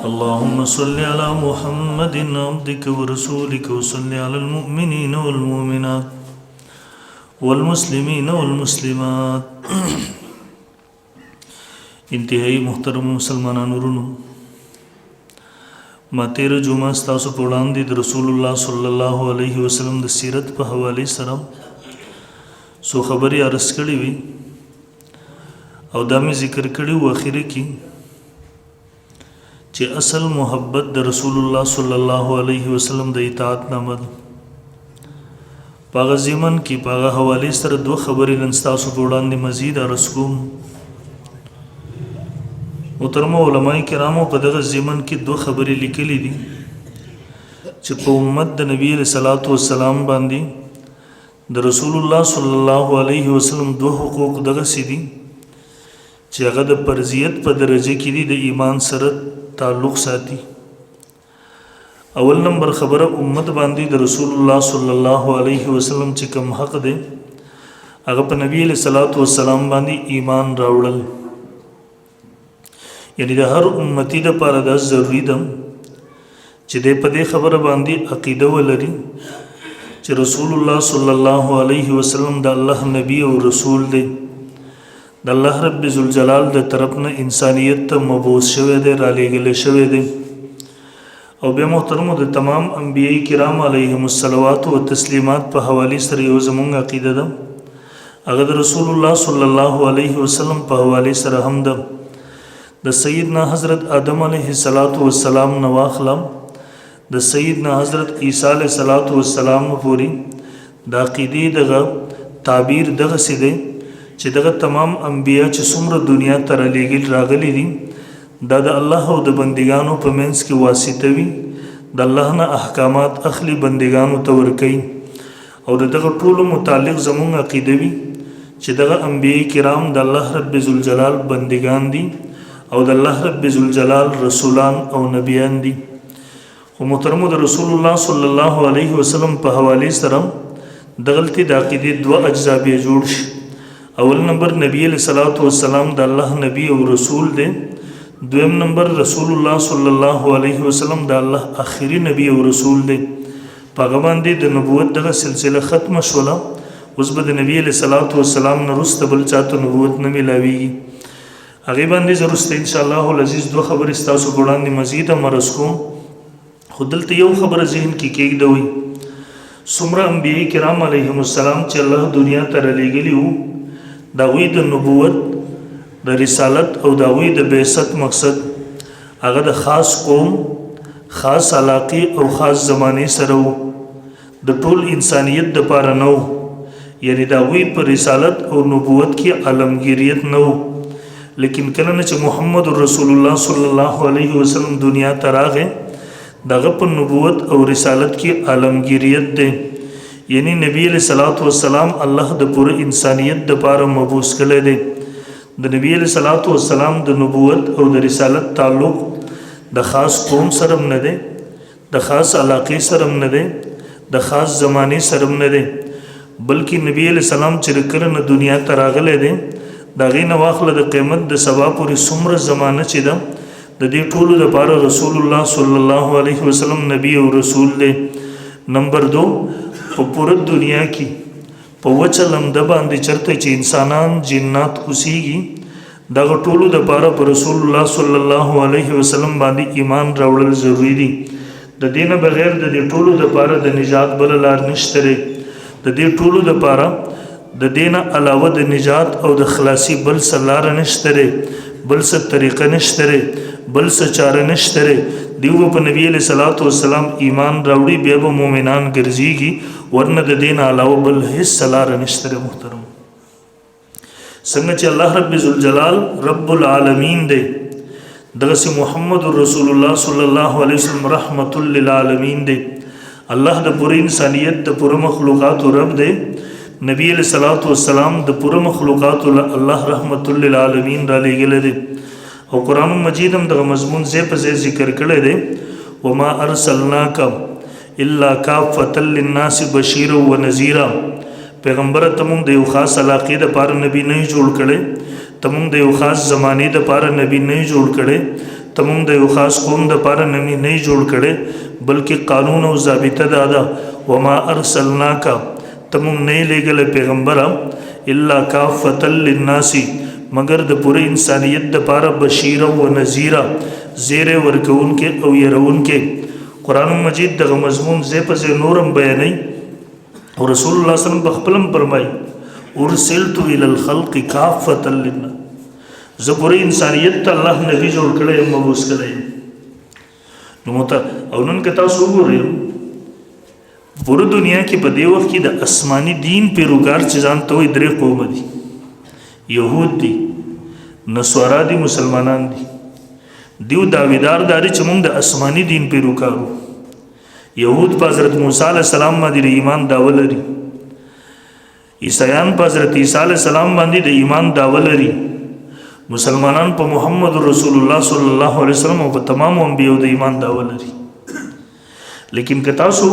اللهم صل على محمد عبدك ورسولك وصل على المؤمنين والمؤمنات والمسلمين والمسلمات. انتہائی محترم مسلمانان ورونو، ما تیر جمعہ ستاسو په وړاندې د رسول الله صلی الله علیه وسلم د سیرت په حوالې سره څو خبرې عرض کړې وي او دا مې ذکر کړي و اخر کې چې اصل محبت د رسول الله صلی الله علیه وسلم د اطاعت نامه ده. په هغه ضمن کې په هغه حوالې سره دوه خبرې نن ستاسو په وړاندې مزید عرض کوم. محترمو علماء کرامو په دغه ضمن کې دوه خبرې لیکلې دي چې په امت د نبی علیہ الصلوۃ والسلام باندې د رسول الله صلی الله علیه وسلم دوه حقوق دغه سدي چې هغه د فرضیت په درجه کې دي، د ایمان سره تعلق ساتي. اول نمبر خبره امت باندې د رسول الله صلی الله علیه وسلم چې کوم حق دی هغه په نبی علیہ الصلوۃ والسلام باندې ایمان راوړل. یعنی د هر امتی لپاره دا ضروری ده چې د په دې خبره باندې عقیده ولري چې رسول الله صلی الله علیه وسلم د الله نبی او رسول دی، د الله رب ذوالجلال د طرف نه انسانیت ته مبعوث شوی دی، را لېږلی شوی دی. او بیا محترمو د تمام انبیاء کرام علیهم الصلوات و تسلیمات په حوالې سره یو زمونږ عقیده ده هغه د رسول الله صلی الله علیه وسلم په حوالې سره هم ده. د سیدنا حضرت آدم علیه السلام نه واخلم د سیدنا حضرت عیسی علیه السلام پورې د عقیدې دغه تعبیر دغسې دی چې دغه تمام انبیا چې څومره دنیا ته راغلي دي دا د الله او د بندګانو په منځ کې واسطه وي، د الله نه احکامات اخلي بندګانو ته ورکوي. او د دغه ټولو متعلق زموږ عقیده وي چې دغه انبیا کرام د الله رب ذوالجلال بندګان دي او د الله رب ذوالجلال رسولان او نبیان دي. خو محترمو د رسول الله صلی الله علیه وسلم په حوالې سره دغلطي د عقیدې دوه اجزا بیا جوړ شي. اول نمبر نبی علیہ الصلوۃ والسلام د الله نبی او رسول دی. دویم نمبر رسول الله صلی الله علیه وسلم د الله آخري نبی او رسول دی. په هغه باندې د نبوت دغه سلسله ختمه شوله. اوس به د نبی علیہ الصلوۃ والسلام نه وروسته بل چاته نبوت نه میلاویږي. هغې باندې زه وروسته انشاءالله العزیز دوه خبرې ستاسو په وړاندې مزید هم عرض کوم. خو دلته یو خبره ذهن کې کېږدوئ، څومره انبیاء کرام علیهم السلام چې الله دنیا ته رالیږلي وو د هغوی د نبوت د رسالت او د هغوی د بعثت مقصد هغه د خاص قوم، خاص علاقې او خاص زمانې سره و، د ټول انسانیت دپاره نه و. یعنی د هغوی په رسالت او نبوت کې عالمګیریت نه و. لیکن کله نه چې محمد رسول الله صلی الله علیه وسلم دنیا ته راغی دغه په نبوت او رسالت کې عالمګیریت دی. یعنی نبی علیہ الصلوۃ والسلام الله د پوره انسانیت دپاره مبعوث کړی دی. د نبی علیہ الصلوۃ والسلام د نبوت او د رسالت تعلق د خاص قوم سره هم نه دی، د خاص علاقې سره هم نه دی، د خاص زمانې سره هم نه دی، بلکې نبی علیہ السلام چې کله نه دنیا ته راغلی دی د هغې نه واخله د قیامت د سبا پورې څومره زمانه چې ده د دې ټولو دپاره رسول الله صلی الله علیه وسلم نبی او رسول دی. نمبر دو، په پوره دنیا کې په وچه لمده باندې چرته چې انسانان جنات اوسیږي دغه ټولو دپاره په رسول الله صلی الله علیه وسلم باندې ایمان راوړل ضروري دي. د دې نه بغیر د دې ټولو دپاره د نجات بله لار نشته دی. د دې ټولو دپاره د دې نه علاوه د نجات او د خلاصي بل څه لاره نشته دی، بل څه طریقه نشته دی، بل څه چاره نشته دی. دیو به په نبی علیہ الصلوۃ والسلام ایمان راوړي بیا به مؤمنان ګرځېږي، ورنه د دې نه علاوه بل هېڅ لاره نشته دی. محترم څنګه چې الله رب ذوالجلال رب العالمین دی دغسې محمد رسول الله صلی الله علیه وسلم رحمت للعالمین دی. الله د پوره انسانیت د پوره مخلوقاتو رب دی. نبی علیہ الصلوۃ والسلام د پوره مخلوقاتو الله رحمت للعالمین را لېږلی دی. او قرآن مجید هم دغه مضمون ځای په ځای ذکر کړی دی، وما ارسلناک الا کافة للناس بشیرا و نذیرا. پیغمبر ته مونږ د یو خاص علاقې دپاره نبي نه جوړ کړی، ته مونږ د یو خاص زمانې دپاره نبي نه جوړ کړی، تمام د یو خاص قوم د پاره نه جوړ کړي بلکې قانون او ضابطه دا وما ارسلناک تمام نه لګل پیغمبر الا کافۃ للناس مگر د پوره انسانیت د پاره بشیر او نذیر زیر ورکون کې او يرون کې قران مجید دغه مضمون زې په زې نورم بیانې او رسول الله صلی الله علیه وسلم بخپلم فرمایي ارسلت الى الخلق کافۃ للناس زه پوره انسانیت ته الله نبی جوړ کړی مبوس کړی نو او نن که تاسو وګورئ پوره دنیا کې په دې وخت کې د آسماني دین پیروکار چې ځان ته وایي درې قوم دي یهود دي نصارا دي مسلمانان دي دیو داویدار داري چې موږ د آسماني دین پیروکارو یهود په حضرت موسی علیه السلام باندې ایمان داوا لري عیسایان په حضرت عیسی علیه السلام باندې د ایمان داوا لري مسلمانان په محمد رسول الله صلی الله علیه وسلم او په تمام انبیو د ایمان داوا لري لیکن که تاسو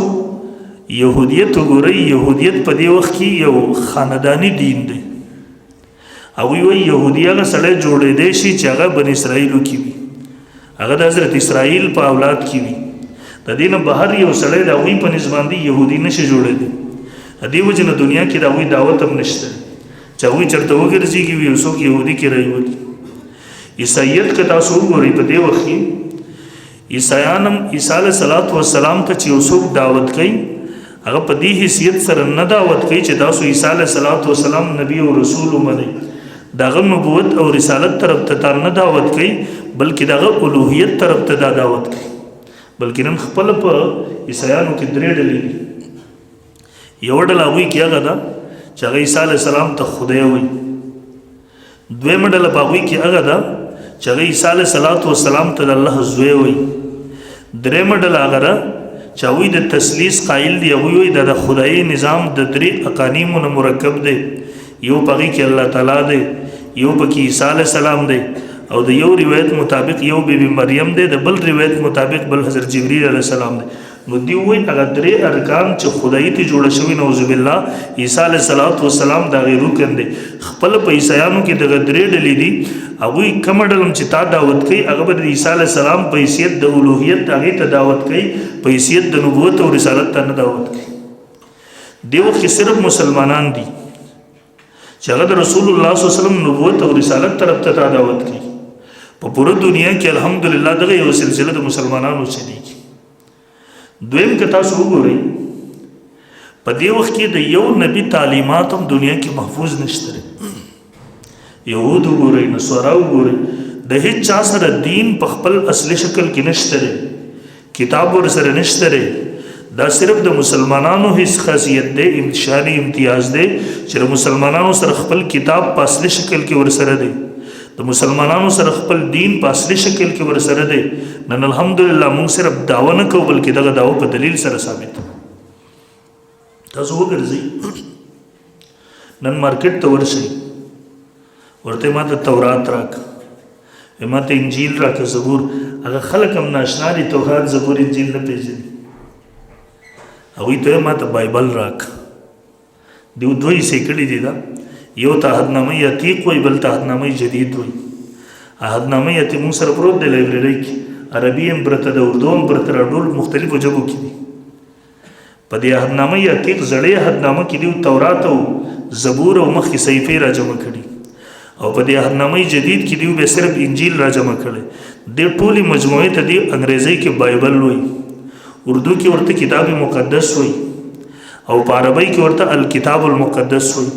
یهودیت وګورئ یهودیت په دې وخت کې یو خاندانی دین دی او وی یهودی هغه سړی جوړېدی شي چې هغه بن اسرائیلو کې وي هغه د حضرت اسرائیل په اولاد کې وي د دې نه بهر یو سړی د هغوی په نسبت باندې یهودي نشي جوړېدی د دې وجې نه دنیا کې د هغوی دعوت هم نشته چې هغوی چېرته وګرځېږي وي یو څوک یهودي کې راولي عیسایت که تاسو وګورئ په دې وخت کې عیسایان هم عیسی علیه السلام ته چې یو څوک دعوت کوي هغه په دې حیثیت سره نه دعوت کوي چې تاسو عیسی علیه السلام نبی او رسول ومنئ دغه نبوت او رسالت طرف ته نه دعوت کوي بلکې دغه الوهیت طرف ته دعوت کوي بلکې نن خپل په عیسایانو کې درې ډلې دي یو ډله هغوی کې هغه ده چې هغه عیسی علیه السلام ته خدای وایي دویمه ډله په هغوی کې هغه ده چې هغه عیسی علیه السلام ته د الله زوی وایي درېیمه ډله هغه ده چې هغوی د تثلیث قایل دي هغوی وایي د خدایي نظام د درې اقانیمو نه مرکب دی یو په هغې کې الله تعالی دی یو پکې عیسی علیه السلام دی او د یو روایت مطابق یو بیبي مریم دی د بل روایت مطابق بل حضرت جبرئیل علیه السلام دی نو دی وایي هغه درې ارکان چې خدایي ته جوړه شوي نعوذ بالله عیسی علیه السلام د هغې رکن دی خپل په عیسایانو کې دغه درې ډلې دي هغوی کومه ډله چې تا دعوت کوي هغه به د عیسی علیه السلام په حیثیت د الوهیت هغې ته دعوت کوي په حیثیت د نبوت او رسالت ته نه دعوت کوي دې وخت کې صرف مسلمانان دي چې هغه د رسول الله صلی الله علیه وسلم نبوت او رسالت طرف ته دعوت کوي په پوره دنیا کې الحمدلله دغه یو سلسله د مسلمانانو چلیږي دویم که تاسو وګورئ په دې وخت کې د یو نبی تعلیمات هم دنیا کې محفوظ نشته یهود وګورئ نصارا وګورئ د هیڅ چا سره دین په خپل اصلي شکل کې نشته کتاب ورسره نشته دا صرف د مسلمانانو هیڅ خاصیت دی شانی امتیاز دی چې د مسلمانانو سره خپل کتاب په اصلي شکل کې ورسره دی د مسلمانانو سره خپل دین په اصلي شکل کې ورسره دی نن الحمدلله موږ صرف دعوه نه کوو بلکې دغه دعوه په دلیل سره ثابت تاسو وګرځئ نن مارکیټ ته ورشئ ورته ماته تورات راکړه ماته انجیل راکړه زبور هغه خلک هم ناشنا دي تورات زبور انجیل نه پېژني هغوی ته ماته بایبل راکړه دیو دوی حصې کړي دي دا یو ته عهدنامه عتیق وایي بل ته عهدنامه جدید وایي عهدنامه عتیق موږ سره پروت دی لایبررۍ کې عربي هم پرته ده اردو هم پرته را ټول مختلفو ژبو کې دي په دې عهدنامه عتیق زړې عهدنامه کې دیو تورات او زبور او مخکې صحیفې را جمع کړي او په دې عهدنامه جدید کې دیو به صرف انجیل را جمع کړي دې ټولې مجموعې ته دی انګریزۍ کې بایبل وایي اردو کې ورته کتاب مقدس وایي او په عربۍ کې ورته الکتاب المقدس وایي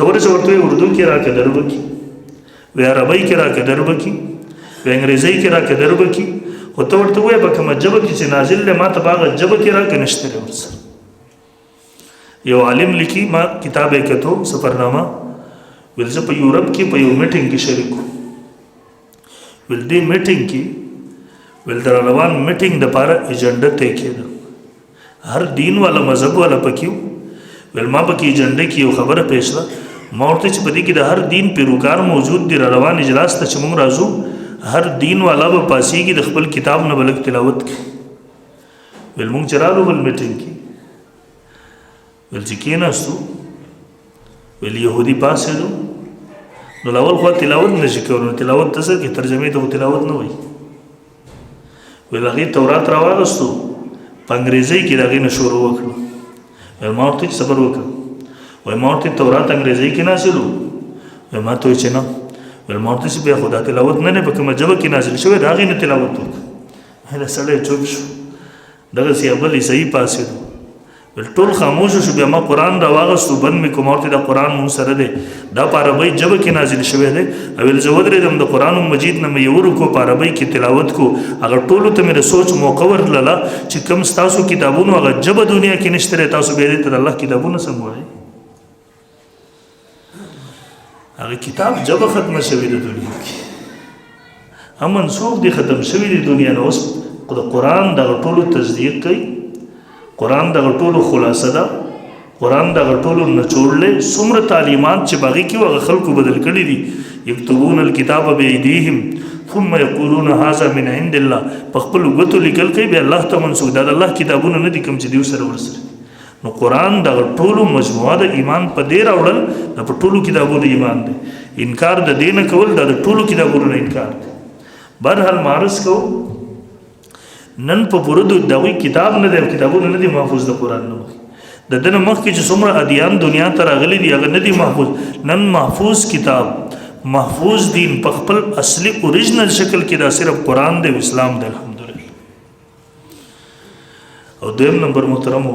ته ورته ورته اردو کې راکړه در وکړي وی عربۍ کې راکړه در وکړي وی انګریزۍ کې راکړه در وکړي خو ته ورته وایه په کومه ژبه کې چې نازل دی ما ته په هغه ژبه کې راکړه نشته دی ورسره یو عالم لیکي ما کتاب یې کتو سفرنامه ویل زه په یورپ کې په یو میټینګ کې شریک وم ویل دې میټینګ کې ویل در روان میټینګ دپاره ایجنډه طی کېده هر دین والا مذهب والا پکې و ویل ما پکې ایجنډه کې یو خبره پیش کړه ما ورته چې په دې کې د هر دین پیروکار موجود دی را روان اجلاس ته چې موږ راځو هر دین والا به پاسېږي د خپل کتاب نه به لږ تلاوت کوي ویل موږ چې رالو بل میټینګ کې ویل چې کېناستو ویل یهودي پاسېدو نو لاول خوا تلاوت نشي کولی. تلاوت ته څه کې ترجمې ته تلاوت نه وایي. ویل هغې تورات راواغستو په انګریزۍ کې د هغې نه شروع وکړو. ویل ما ورته صبر وکړه. وایي ما ورته تورات انګریزۍ کې نازل و. وایي ما ته وایي چې نه. ویل ما ورته چې بیا خو دا تلاوت نه دی په کومه ژبه کې نازل شوی د هغې نه تلاوت وکړه. دا سړی چوپ شو. دغسې یو بل عیسایي پاڅېدو. ویل ټول خاموش شو. بیا ما قرآن راواغستو بند مې کوم ورته دا قرآن مونږ سره دی دا په عربۍ ژبه کې نازل شوی دی. ویل زه ودرېدم د قرآن مجید نه مې یو رکو په عربۍ کې تلاوت کو. هغه ټولو ته مې د سوچ موقع ورتلله چې کوم ستاسو کتابونو هغه ژبه دنیا کې نشته دی تاسو بیا دې ته د الله کتابونه څنګه وایئ؟ هغه کتاب ژبه ختمه شوې د دنیا کې هم منسوخ دي ختم شوي دي دنیا نه. اوس د قرآن دغه ټولو تصدیق کوي. قرآن دغه ټولو خلاصه ده. قرآن دغه ټولو نچوړ دی. څومره تعلیمات چې باغې کې هغه خلکو بدل کړي دي. یکتبون الکتاب بایدیهم ثم یقولون هذا من عند الله. په خپلو ګوتو لیکل کوي بیا الله ته منسوخ. دا د الله کتابونه نه دي کوم چې دیو سره ورسره. نو قرآن دغه ټولو مجموعه د ایمان په دې راوړل د په ټولو کتابونو ایمان دی. انکار د دې نه کول دا د ټولو کتابونو نه انکار دی. بهرحال معرض کوو نن په پوره دغوی کتاب نه دی کتابونه نه دي محفوظ د قرآن نه مخکې. د ده نه مخکې چې څومره ادیان دنیا ته راغلي دي هغه نه دي محفوظ. نن محفوظ کتاب محفوظ دین په خپل اصلي اوریجنل شکل کې دا صرف قرآن دی او اسلام دی الحمدلله. او دویم نمبر محترمو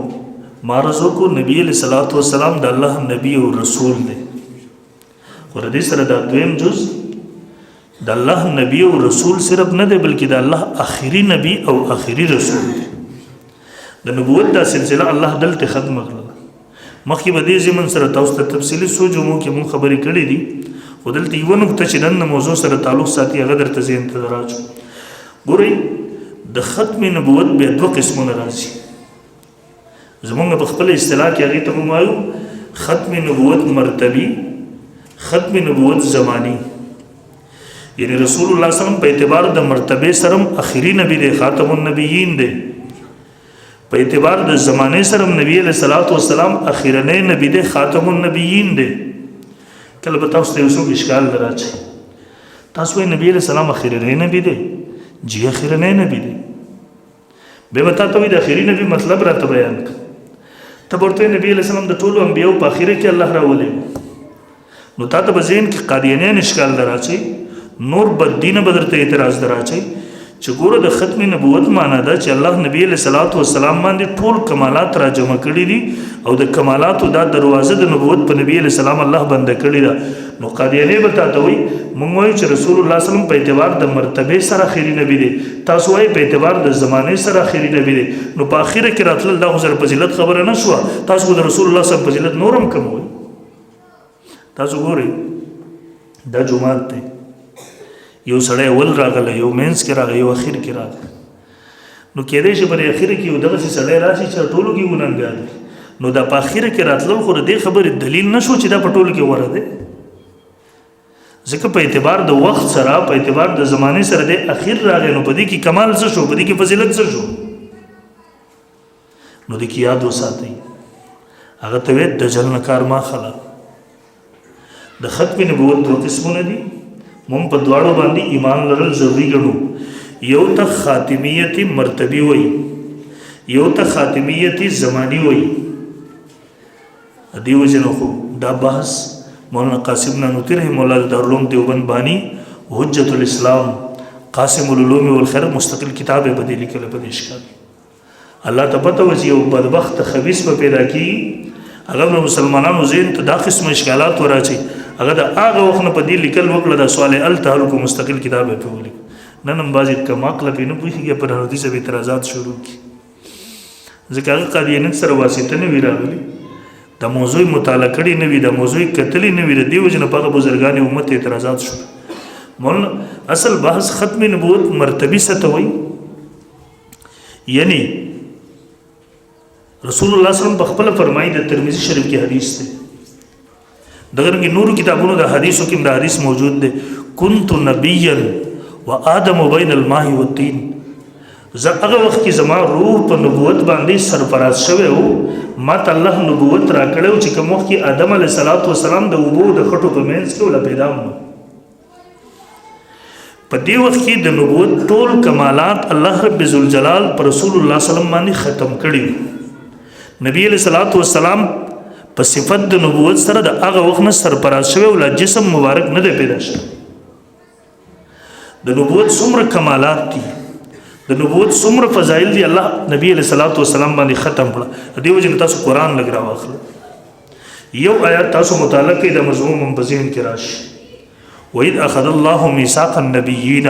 معرض وکړو نبی علیه الصلاۃ والسلام د الله نبی او رسول دی. خو د دې سره دا دویم جز د الله نبی او رسول صرف نه دی بلکې د الله آخري نبی او آخري رسول دی. د نبوت دا سلسله الله دلته ختمه کړله. مخکې به دې ضمن سره تاسو ته تفصیلي سوچومو کې مونږ خبرې کړې دي خو دلته یوه نقطه چې نن د موضوع سره تعلق ساتي هغه درته ذهن ته راځو. ګورئ د ختم نبوت بیا دوه قسمونه راځي. زمونږ په خپل اصطلاح کې هغې ته مونږ وایو ختم نبوت مرتبي ختم نبوت زمانی. یعنی رسول الله صلی الله علیه وسلم په اعتبار د مرتبه سره اخري نبی دی خاتم النبیین دی. په اعتبار د زمانه سره نبی علیہ الصلوۃ والسلام اخرنه نبی دی خاتم النبیین دی. کله به تاسو ته یو څه اشکال راځي تاسو یې نبی علیہ السلام اخرنه نبی دی جی اخرنه نبی دی به وتا ته د اخري نبی مطلب راته بیان ک ته ورته نبی علیہ السلام د ټولو انبیو په اخره کې الله راولې نو تاسو به ذهن کې قادیانیان اشکال راځي نور بدینه بدرته اعتراض دراچي چې ګوره د ختم نبوت معنا ده چې الله نبی علیہ الصلوۃ والسلام باندې ټول کمالات را جمع کړي دي او د کمالاتو دا دروازه د نبوت په نبی علیہ السلام الله بند کړي ده. نو قادیانی به تاسو وایي موږ وایو چې رسول الله صلی الله علیه وسلم په اعتبار د مرتبه سره اخري نبی دی تاسو وایي په اعتبار د زمانه سره اخري نبی دی. نو په اخره کې راتلل دا خو سره فضیلت خبره نه شوه تاسو د رسول الله صلی الله علیه وسلم فضیلت نورم کموي. تاسو ګورئ دا جمعات دی یو سړی اول راغلی یو مینس کې راغلی یو اخر کې راغلی نو کېدای شي په اخر کې یو دغسې سړی راشي چې ټولو کې ګناهګار دی. نو دا په اخر کې راتلل خو د دې خبرې دلیل نه شو چې دا په ټولو کې غوره دی ځکه په اعتبار د وخت سره په اعتبار د زمانې سره د اخر راغی نو په دې کې کمال څه شو په دې کې فضیلت څه شو. نو دې کې یاد وساتئ هغه ته وایي دجل نه کار ما خلا. د ختم نبوت دوه قسمونه دي مونږ په دواړو باندې ایمان لرل ضروري ګڼو. یو ته خاتمیت مرتبی وایي یو ته خاتمیت زمانی وایي. دې وجه نه خو دا بحث مولانا قاسم نانوتي رحمه الله د دارالعلوم دیوبند بانی حجت الاسلام قاسم العلوم والخیر مستقل کتاب یې بدې لیکلی په دې اشکال. الله ته پته وه چې یو بدبخت خبیث به پیدا کېږي هغه د مسلمانانو ذهن ته دا قسم اشکالات وراچي هغه د هغه وخت نه په دې لیکل وکړه دا سوال التهلکو مستقل کتاب یې پرې ولیکه. نن هم بعضې کم عقله پرې نه پوهېږي پر حدیث به اعتراضات شروع کړي ځکه هغه قادیانیت سره واسطه نه وي راغلي دا موضوع مطالعه کړې نه وي دا موضوع کتلې نه وي د دې وجې نه په هغه بزرګان امت اعتراضات شروع. مولانا اصل بحث ختم نبوت مرتبی څه ته وایي یعنی رسول الله صلی الله علیه وسلم په خپله فرمایي د ترمذي شریف کې حدیث دی دغه رنګې نورو کتابونو د حدیثو کې دا حدیث موجود دی کنت نبیا و آدم بین الماء والطین زه هغه وخت کې زما روح په نبوت باندې سرفراز شوی و ما ته الله نبوت را کړی و چې کوم وخت کې آدم علیه السلام د اوبو د خټو په منځ کې ولا پیدا و په دې وخت کې د نبوت ټول کمالات الله رب ذوالجلال پر رسول الله صلی الله علیه وسلم باندې ختم کړي نبی علیه السلام په صفت د نبوت سره د هغه وخت نه سرفراز شوی ولا جسم مبارک نه دی پیدا شوی د نبوت څومره کمالات دي د نبوت څومره فضایل دي الله نبی علیہ الصلوۃ والسلام باندې ختم کړه دیو جن تاسو قران لګ را واخله یو آیات تاسو مطالعه کړئ د مضمون منبذین کې راشي وَإِذْ أَخَذَ اللَّهُ مِيثَاقَ النَّبِيِّينَ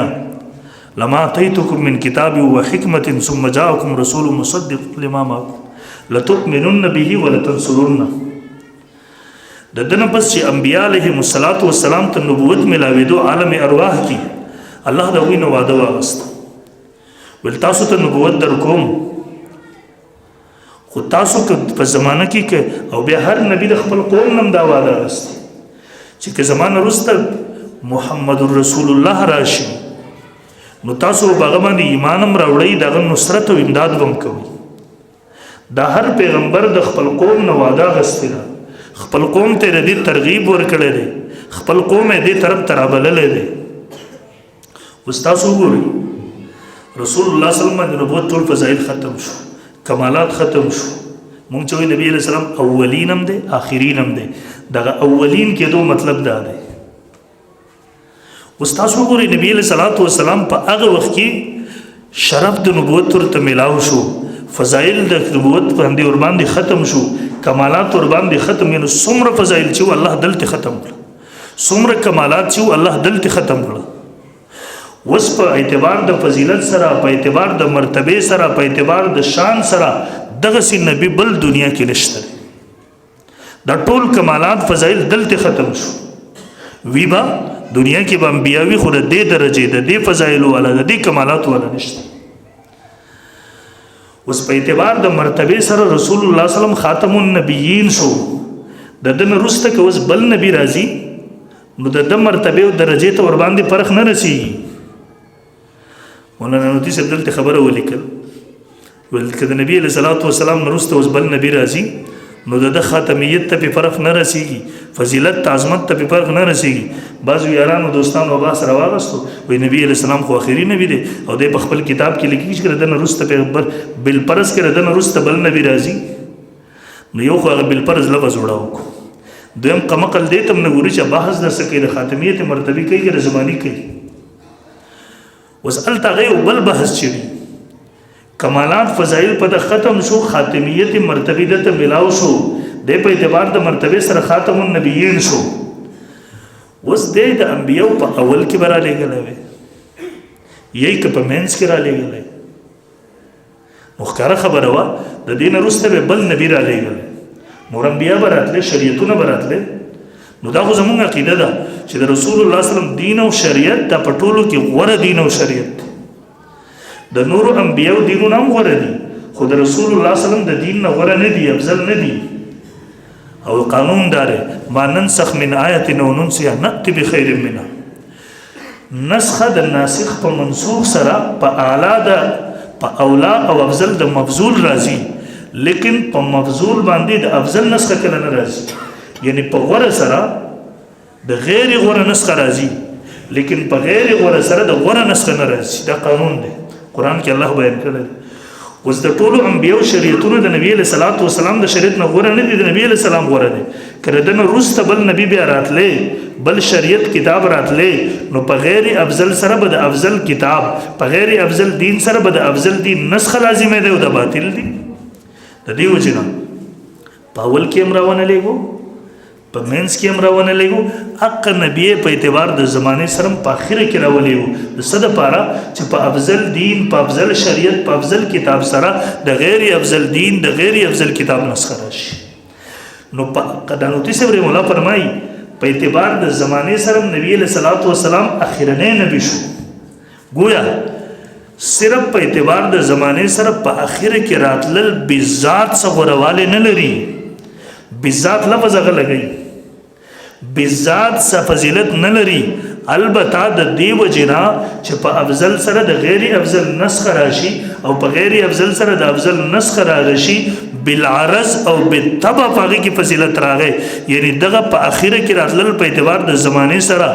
لَمَا آتَيْتُكُم مِّن كِتَابٍ وَحِكْمَةٍ ثُمَّ جَاءَكُمْ رَسُولٌ مُصَدِّقٌ لِمَا مَعَكُمْ لَتُؤْمِنُنَّ بِهِ وَلَتَنصُرُنَّهُ د دنه پس چې انبیاء علیهم السلام ته نبوت ملاویدو عالم ارواح کې الله دا وینو وعده واغست ول تاسو ته نبوت در کوم خو تاسو په زمانه کې او بیا هر نبی د خپل قوم نم دا وعده واغست چې که زمانه وروسته محمد رسول الله راشي نو تاسو هغه باندې ایمان هم راوړئ دغه نصرت او امداد هم کوي دا هر پیغمبر د خپل قوم نه وعده غوښتي خپل قوم ته دې ترغیب ورکړي دي خپل قوم دې طرف ترابللې دي واستاسو ګوري رسول الله صلی الله علیه وسلم د نبوت ټول فضایل ختم شو کمالات ختم شو مونږ چې نبی علیہ السلام اولین هم دي آخرین هم دي دغه اولین کېدو مطلب دا دی واستاسو ګوري نبی علیہ السلام په هغه وخت کې شرف د نبوت ورته ملاو شو فضایل د نبوت باندې ور باندې ختم شو کمالات ور باندې ختم یعنی څومره فضایل چې الله دلته ختم کړ څومره کمالات چې الله دلته ختم کړ وس په اعتبار د فضیلت سره په اعتبار د مرتبه سره په اعتبار د شان سره دغه سي نبی بل دنیا کې نشته دا ټول کمالات فضایل دلته ختم شو ویبا دنیا کې به انبیاوی خو د دې درجه د دې فضایل والا د دې کمالات والا نشته اوس په اعتبار د مرتبه سره رسول الله صلی الله علیه وسلم خاتم النبیین شو د دن رسته که اوس بل نبی راځي نو د مرتبه او درجه ته ور باندې فرق نه رسیږي مولانا نوتی صاحب دلته خبره ولیکل ول کده نبی علیہ الصلوۃ والسلام نرسته اوس بل نبی راځي نو د خاتمیت ته په فرق نه رسیږي فضیلت تعظمت ته په فرق نه رسیږي بعضو یارانو دوستانو باس راوغستو وی نبی علیہ السلام خو اخیری نبی دی او د خپل کتاب کې لیکي چې د نرسته پیغمبر بل پرس کې د نرسته بل نبی راځي نو یو خو بل پرس لفظ وړاو دویم قمقل دې تم نه ګوري چې بحث د سکه د خاتمیت مرتبه کوي د زمانی کوي وسأل تغي بل بحث چي کمالات فضائل په ختم شو خاتمیت مرتبه د ملاو شو د په اعتبار د مرتبه سره خاتم النبیین شو وس د انبیو په اول کې برا لګلې یی که په منځ کې را لګلې مخکره خبره وا د دین وروسته بل نبی را لګلې نور انبیا براتله شریعتونه براتله نو دا خو زموږ عقیده ده چې د رسول الله صلی الله علیه وسلم دین او شریعت د پټولو کې غوړه دین او شریعت د نور انبیو دینونه هم غوړه دي خو د رسول الله صلی الله علیه وسلم د دین نه غوړه نه دي افضل نه دي او قانون دار ما ننسخ من آیت او ننسیها نأتی بخیر منها نسخ د ناسخ په منسوخ سره په اعلی د په اولا او افضل د مفضول راځي لیکن په مفضول باندې د افضل نسخ کله نه راځي یعنی په غوړه سره د غیر غوړه نسخ راځي لیکن په غیر غوړه سره د غوړه نسخ نه راځي دا قانون دی قران کې الله بیان کړی اوس د ټولو انبیو شریعتونو د نبی علیہ الصلوۃ والسلام د شریعت نه غوړه نه دي د نبی علیہ السلام غوړه دي کله د روسته بل نبی بیا راتلې بل شریعت کتاب راتلې نو په غیر افضل سره به د افضل کتاب په غیر افضل دین سره به د افضل دین نسخ لازمه ده او د باطل دي د دې وجنه په اول کې امرونه لګو په منځ کې امرونه لګو حق نبی په اعتبار د زمانه سره په اخر کې راولېو د صد پاره چې په افضل دین په افضل شریعت په افضل کتاب سره د غیر افضل دین د غیر افضل کتاب نسخ راشي نو په قدانوتی سره مولا فرمایي په اعتبار د زمانه سره نبی علیہ الصلوۃ والسلام اخرنه نبی شو گویا صرف په اعتبار د زمانه سره په اخر کې راتلل بذات څغورواله نه لري بذات لفظ هغه لګي بذات څه فضیلت نه لري البته د دې وجنا چې په افضل سره د غیر افضل نسخ راشي او په غیر افضل سره د افضل نسخ راشي بالعرض او بالطبع پاږي کې فضیلت راغی یعنی دغه په اخیره کې راتلل په اعتبار د زمانه سره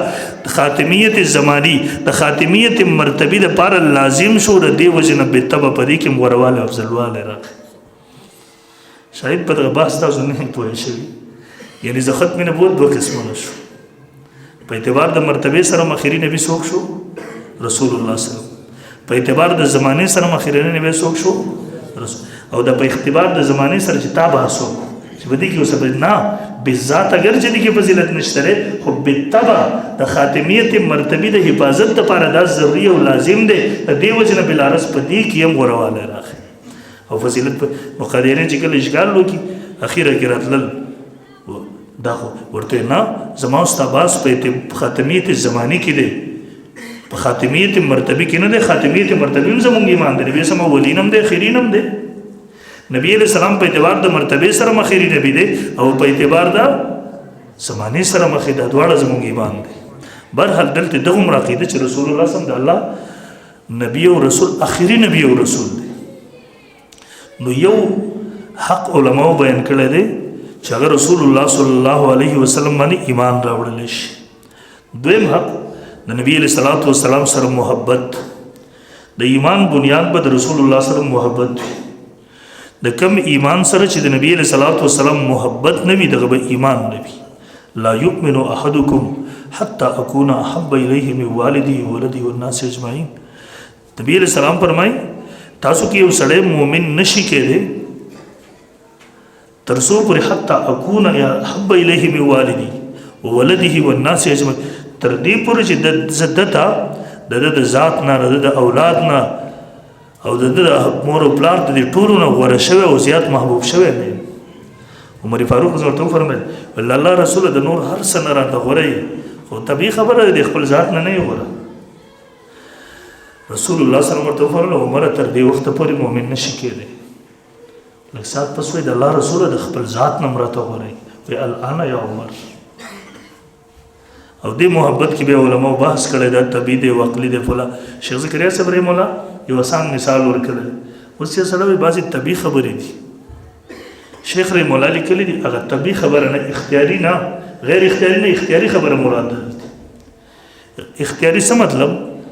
خاتمیت زمانی د خاتمیت مرتبه د پار لازم شو د دې وجنا بالطبع پدې کې مورواله افضل واله راغی شاید په دغه بحث تاسو نه پوه شئ یعنی ز ختم نبوت دوه قسمونه شو په اعتبار د مرتبه سره مخیری نبی څوک شو رسول الله صلی الله علیه وسلم په اعتبار د زمانه سره مخیری نبی څوک شو رسول او د په اعتبار د زمانه سره چې تابع سو چې بده کې اوسه نه بذات اگر چې دغه فضیلت نشته خو بالتبع د خاتمیت مرتبه د حفاظت لپاره دا ضروري او لازم دی د دې وجنه بل عرض پدې کې هم ورواله راغی او فضیلت په مقدرین چې کله اشغال وکي اخیره کې راتلل دا ورته نه زما استاباس په خاتمیت زمانی کې دی په خاتمیت مرتبه کې نه دی خاتمیت مرتبه هم زموږ ایمان دی به سم ولینم دی خیرینم دی نبی علیہ السلام په اعتبار د مرتبه سره مخیری نبی دی او په اعتبار د زمانی سره مخې د دواړه زموږ ایمان دی برحال دلته دغه عقیده چې رسول الله صلی الله علیه وسلم د الله نبی او رسول اخیری نبی او رسول دی نو یو حق علماء بیان کړی دی چې اگر رسول الله صلی الله علیه وسلم باندې ایمان راوړل شي دویم حق د نبی علیہ الصلوۃ والسلام سره محبت د ایمان بنیاد به د رسول الله سره محبت د کم ایمان سره چې د نبی علیہ الصلوۃ والسلام محبت نوي دغه به ایمان نوي لا یؤمن احدکم حتى اكون احب الیه من والده وولده والناس اجمعین نبی علیہ السلام فرمایي تاسو کې یو سړی مؤمن نشي کېدی ترسو پر حتی اکون یا حب الیه من والدی وولده والناس اجمعین تر دې پورې چې د زدتا د ذات نه د اولاد نه او د مور او پلار د ټولو نه غوړه شوی او زیات محبوب شوی دی عمر فاروق حضرت فرمایي ول الله رسول د نور هر څه نه راته غوړی خو طبيعي خبره د خپل ذات نه نه غوړه رسول الله صلی الله علیه وسلم عمر تر دې وخت پورې مؤمن نشي کېدی لکه سات پس وی د الله رسول د خپل ذات نه مرته غوړی وی الان یا عمر او دې محبت کې به علماء بحث کړي دا طبيعي دی عقلي دی فلا شیخ زکریا صاحب رحم الله یو آسان مثال ورکړل اوس یې سره بعضی طبيعي خبرې دي شیخ رحم الله لیکلي دي هغه طبيعي خبره نه اختیاري نه غیر اختیاري نه اختیاري خبره مراد ده اختیاري څه مطلب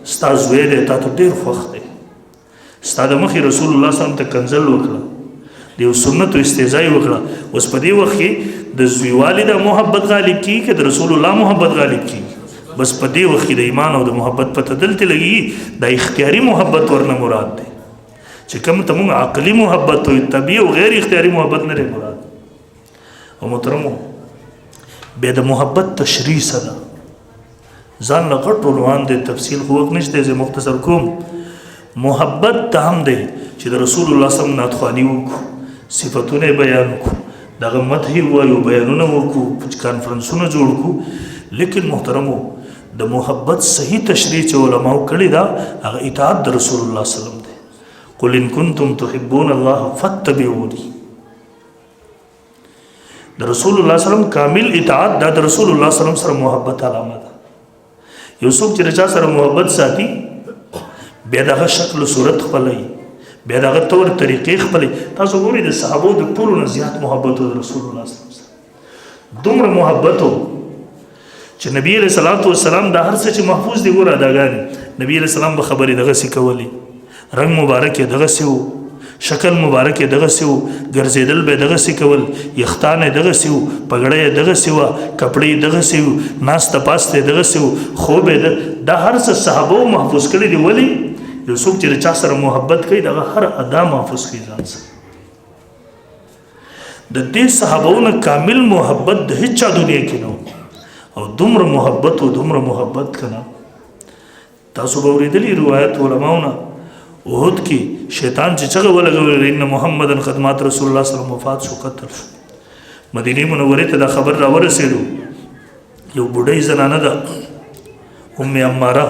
استاد وې ده تاسو ډېر خوښ دي استاد مخي رسول الله صلی الله علیه وسلم ته کنزل وکړه دیو سنت او استهزاء وکړه اوس په دې وخت کې د زویوالي د محبت غالب کی که د رسول الله محبت غالب کی بس په دې وخت کې د ایمان او د محبت پته دلته لګي د اختیاري محبت ورنه مراد دی چې کوم ته موږ عقلي محبت او طبيعي او غیر اختیاري محبت نه مراد او محترمو به د محبت تشریح سره ځان له غټ عنوان د تفصیل خو وخت نشته زه مختصر کوم محبت ته هم دی چې د رسول الله صلی الله علیه وسلم ناتخوانی وکړو صفاتونه بیان وکړو دغه مدح وایو بیانونه وکړو کانفرنسونه جوړ کړو لیکن محترمو د محبت صحیح تشریح چې علماء کړی دا هغه اطاعت د رسول الله صلی الله علیه وسلم دی قل ان کنتم تحبون الله فاتبعوني د رسول الله صلی الله علیه وسلم کامل اطاعت د رسول الله صلی الله علیه وسلم سره محبت علامه ده یو څوک چې رچا سره محبت ساتي بیا دغه شکل او صورت خپلوي بیا دغه طور طریقې خپلې تاسو ګورئ د صحابو د ټولو نه زیات محبت د رسول الله صلی الله علیه وسلم دومره محبت چې نبی علیہ الصلوۃ والسلام د هر څه چې محفوظ دی ګوره اداګانې نبی علیہ السلام به خبرې دغه سې کولې رنگ مبارک یې دغه سې و شکل مبارک یې دغه سې و ګرځېدل به دغه سې کول یختان یې دغه سې و پګړۍ یې دغه سې وه کپړې یې دغه سې و ناسته پاسته یې دغه سې و خوب یې دا هر څه صحابو محفوظ کړي دي ولې یو څوک چې چا سره محبت کوي دغه هر ادا محفوظ کوي ځان سره د دې صحابهونو کامل محبت د هیڅ چا دنیا کې نه او دومره محبت او دومره محبت کنه تاسو به اورېدلي روایت علماونه احد کې شیطان چې څنګه ولګول ان محمدن خدمات رسول الله صلی الله علیه وسلم وفات شو قتل شو مدینه منوره ته دا خبر را ورسېدو یو بډای زنانه ده ام عماره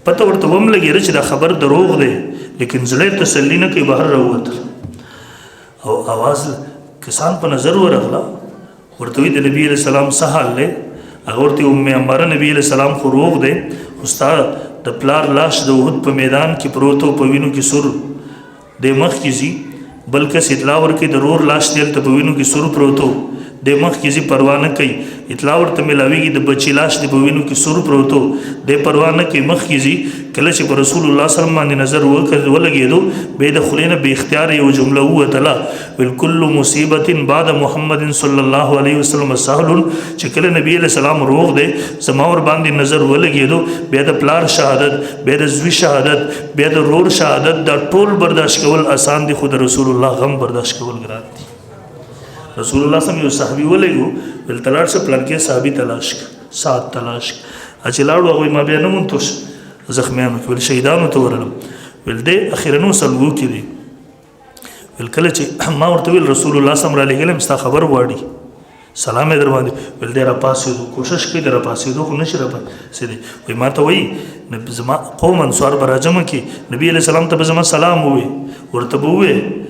پته ورته وم لګیږي چې دا خبر دروغ دی لیکن زړه تسلی نه کوي بهر راووت او आवाज کسان په نظر ورغله ورته د نبی علیہ السلام سهال له هغه ورته ام عماره نبی علیہ السلام خو روغ دی استاد د پلار لاش د احد په میدان کې پروت په وینو کې سور د مخ کې زی بلکې اطلاع ورکې د رور لاش تل ته په وینو کې سور پروت د مخ کې زی پروا نه کوي اطلاع ورته ملاویږي د بچی لاش د په وینو کې سور پروت د پروا نه کوي مخ کې زی کله چې رسول الله صلی الله علیه وسلم باندې نظر ولګېدو به د خلینه به اختیار یو جمله وتلا بالکل مصیبت بعد محمد صلی الله علیه وسلم سهل چې کله نبی علیہ السلام روغ دی زما ور باندې نظر ولګېدو به د پلار شهادت به د زوی شهادت به د رور شهادت دا ټول برداشت کول آسان دي خو د رسول الله غم برداشت کول ګران دي رسول الله صلی الله علیه وسلم یو صحابي ولګو بل تلاش پلان کې صحابي تلاش سات تلاش چې لاړو هغه ما بیا نه مونږ زخمیانو کې ول شهیدانو ته ورلم ول دې اخیرنو سلوو کې دي ول کله چې ما ورته ویل رسول الله صلی الله علیه وسلم ستا خبر واړي سلام یې در باندې ول دې را پاسېدو کوشش کوي در پاسېدو خو نشي را پاسې دي وای ما ته وایي زما قوم انصار براجمه کې نبی علیہ السلام ته زما سلام وې ورته وې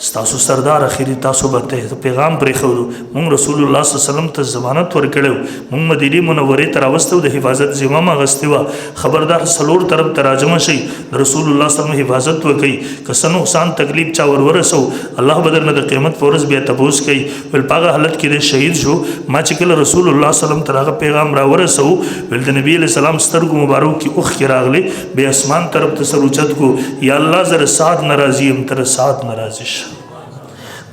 ستاسو سردار اخیری تاسو به پیغام پرې خو مونږ رسول الله صلی الله علیه وسلم ته ضمانت ورکړو مونږ مدینه منوره ته راوستو د حفاظت ذمہ ما غستوا خبردار سلور طرف تراجمه شي رسول الله صلی الله علیه وسلم حفاظت وکي کسن نقصان تکلیف چا ورسو الله بدر نه د قیامت فورز بیا تبوس کوي ول پاغه حالت کې شهید شو ما چې کله رسول الله صلی الله علیه وسلم ترغه پیغام را ورسو ول د نبی علیہ السلام سترګو مبارک کی اوخ کې راغلي به اسمان طرف ته سر اوچت کو یا الله زره سات ناراضی هم تر سات ناراضی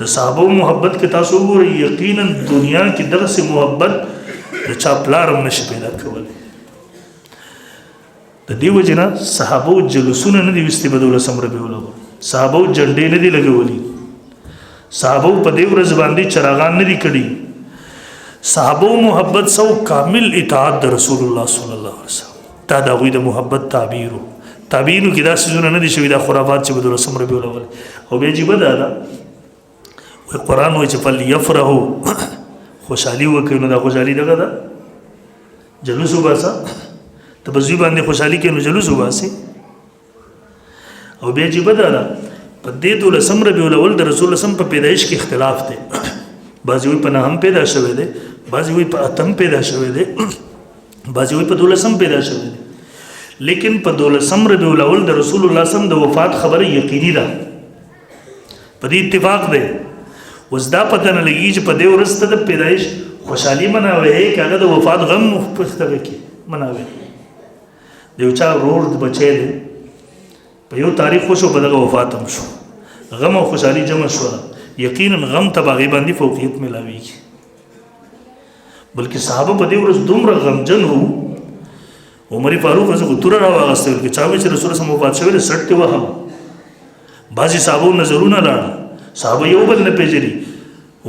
د صحابه محبت کې تاسو وګورئ یقینا دنیا کې دغه سه محبت د چا پلار هم نشي پیدا کولی د دې وجنه صحابه جلوسونه نه دي وستي بدول سم ربي ولو صحابه جنډې نه دي لګولي صحابه په دې ورځ باندې چراغان نه دي کړي صحابه محبت سو کامل اطاعت د رسول الله صلی الله علیه وسلم تا دا غوي د محبت تعبیرو کې دا سيزونه نه دي شوی دا خرافات چې بدول سم ربي ولو او به جيبه دا قرآن وی چې فل یفرحو خوشحالی وکړي نو دا خوشحالی دغه ده جلوس وباسه ته په ځای باندې خوشحالي کې نو جلوس وباسي او بیا چې بدله په دې دولسم ربیع الاول د رسول الله په پیدایش کې اختلاف دی بعضې وایي په نهم پیدا شوی دی بعضې وایي په اتم پیدا شوی دی بعضې وایي په دولسم پیدا شوی دی لیکن په دولسم ربیع الاول د رسول الله د وفات خبره یقیني ده په دې اتفاق دی اوس دا پته نه لګي چې په دې ورځ ته د پیدایش خوشحالي مناوي که هغه د وفات غم پښتګه کې مناوي د یو چا ورور د بچی دی په یو تاریخ وشو په دغه وفات هم شو غم او خوشحالي جمع شو یقینا غم ته باغې باندې فوقیت ملاويږي بلکې صحابه په دې ورځ دومره غمجن وو عمر فاروق رضی الله عنه راوستل چې چا چې رسول الله وفات شوی سټ وهم بعضی صحابو نظرونه لاړه صحابه یو بل نه پیژني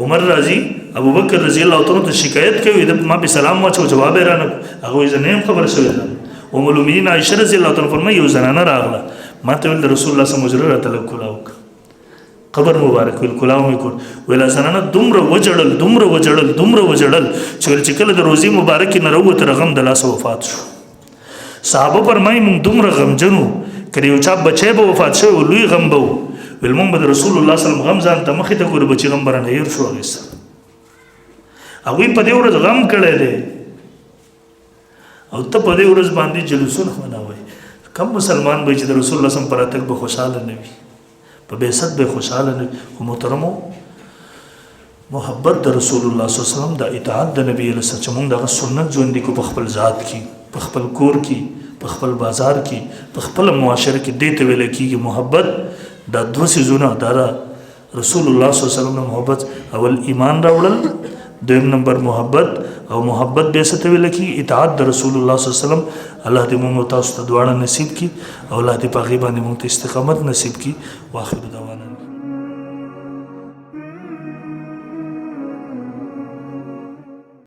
عمر رضی ابو بکر رضی الله تعالی ته شکایت کوي د ما په سلام واچو جواب یې رانه هغه یې نه خبر شوی ام المؤمنین عائشہ رضی الله تعالی فرمایي یو زنانه راغله ما ته ول رسول الله صلی الله علیه وسلم کلاو قبر مبارک ول کلاو مې کول ویل زنانه دومره وجړل چې کله د روزي مبارک نه وروته رغم د لاس وفات شو صحابه فرمایي موږ دومره غمجنو کړي یو چا بچي به وفات شوی لوی غم به ول موږ د رسول الله صلی الله علیه وسلم غم ځان ته مخې ته ګورو بچي غم برانه هیر شو هغه هغه په دې ورځ غم کړی دی او ته په دې ورځ باندې جلوسونه مناوي کم مسلمان به چې د رسول الله صلی الله علیه وسلم پر اتک به خوشاله نه وي په بعثت به خوشاله نه او محترمو محبت د رسول الله صلی الله علیه وسلم د اطاعت د نبی له سره موږ د سنت ژوند کو په خپل ذات کې په خپل کور کې په خپل بازار کې په خپل معاشره کې دې ته ویل کېږي محبت دا دوه سيزونه دا رسول الله صلی الله علیه وسلم محبت اول ایمان راوړل دویم نمبر محبت او محبت به څه ته ویل کېږي اطاعت د رسول الله صلی الله علیه وسلم الله دې موږ تاسو ته دواړه نصیب کړي او الله دې په غیبه باندې موږ ته استقامت نصیب کړي واخر دعوانا